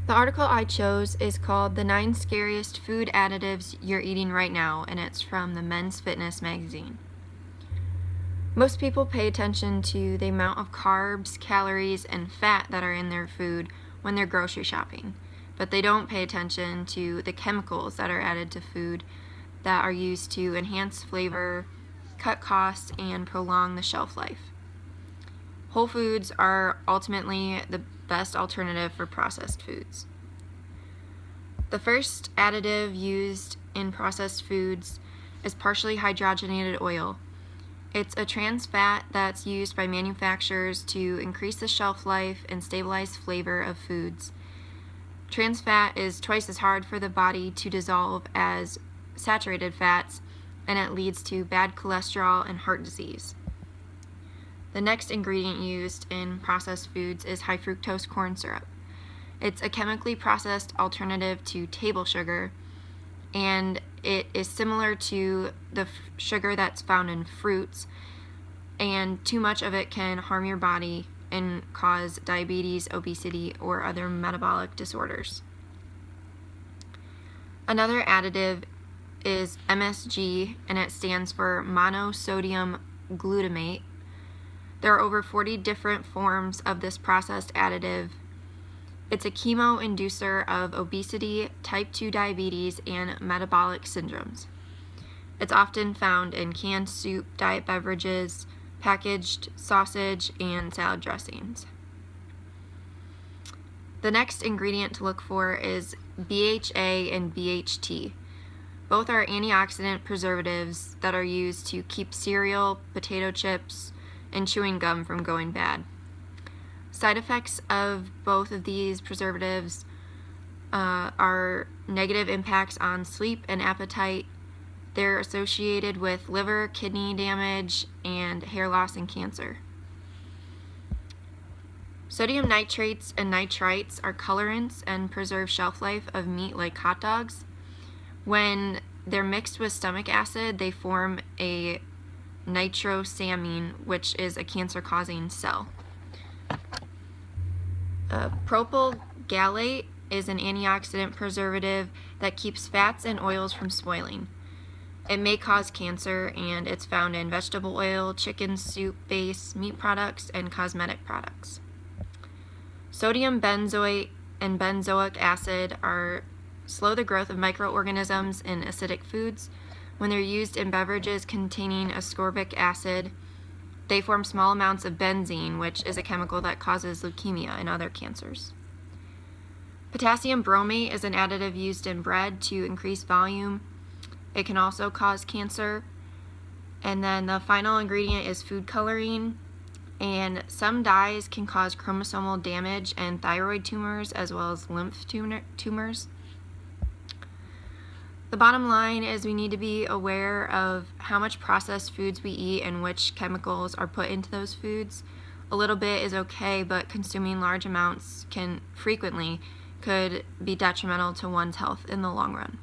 The article I chose is called The 9 Scariest Food Additives You're Eating Right Now, and it's from the Men's Fitness magazine. Most people pay attention to the amount of carbs, calories, and fat that are in their food when they're grocery shopping, but they don't pay attention to the chemicals that are added to food that are used to enhance flavor, cut costs, and prolong the shelf life. Whole foods are ultimately the best alternative for processed foods. The first additive used in processed foods is partially hydrogenated oil. It's a trans fat that's used by manufacturers to increase the shelf life and stabilize flavor of foods. Trans fat is twice as hard for the body to dissolve as saturated fats, and it leads to bad cholesterol and heart disease. The next ingredient used in processed foods is high fructose corn syrup. It's a chemically processed alternative to table sugar, and it is similar to the sugar that's found in fruits, and too much of it can harm your body and cause diabetes, obesity, or other metabolic disorders. Another additive is MSG, and it stands for monosodium glutamate. There are over 40 different forms of this processed additive. It's a chemo inducer of obesity, type 2 diabetes, and metabolic syndromes. It's often found in canned soup, diet beverages, packaged sausage, and salad dressings. The next ingredient to look for is BHA and BHT. Both are antioxidant preservatives that are used to keep cereal, potato chips, and chewing gum from going bad. Side effects of both of these preservatives are negative impacts on sleep and appetite. They're associated with liver, kidney damage, and hair loss and cancer. Sodium nitrates and nitrites are colorants and preserve shelf life of meat like hot dogs. When they're mixed with stomach acid, they form a nitrosamine, which is a cancer-causing cell. Propyl gallate is an antioxidant preservative that keeps fats and oils from spoiling. It may cause cancer, and it's found in vegetable oil, chicken soup base, meat products, and cosmetic products. Sodium benzoate and benzoic acid slow the growth of microorganisms in acidic foods. When they're used in beverages containing ascorbic acid, they form small amounts of benzene, which is a chemical that causes leukemia and other cancers. Potassium bromate is an additive used in bread to increase volume. It can also cause cancer. And then the final ingredient is food coloring, and some dyes can cause chromosomal damage and thyroid tumors as well as lymph tumors. The bottom line is we need to be aware of how much processed foods we eat and which chemicals are put into those foods. A little bit is okay, but consuming large amounts frequently could be detrimental to one's health in the long run.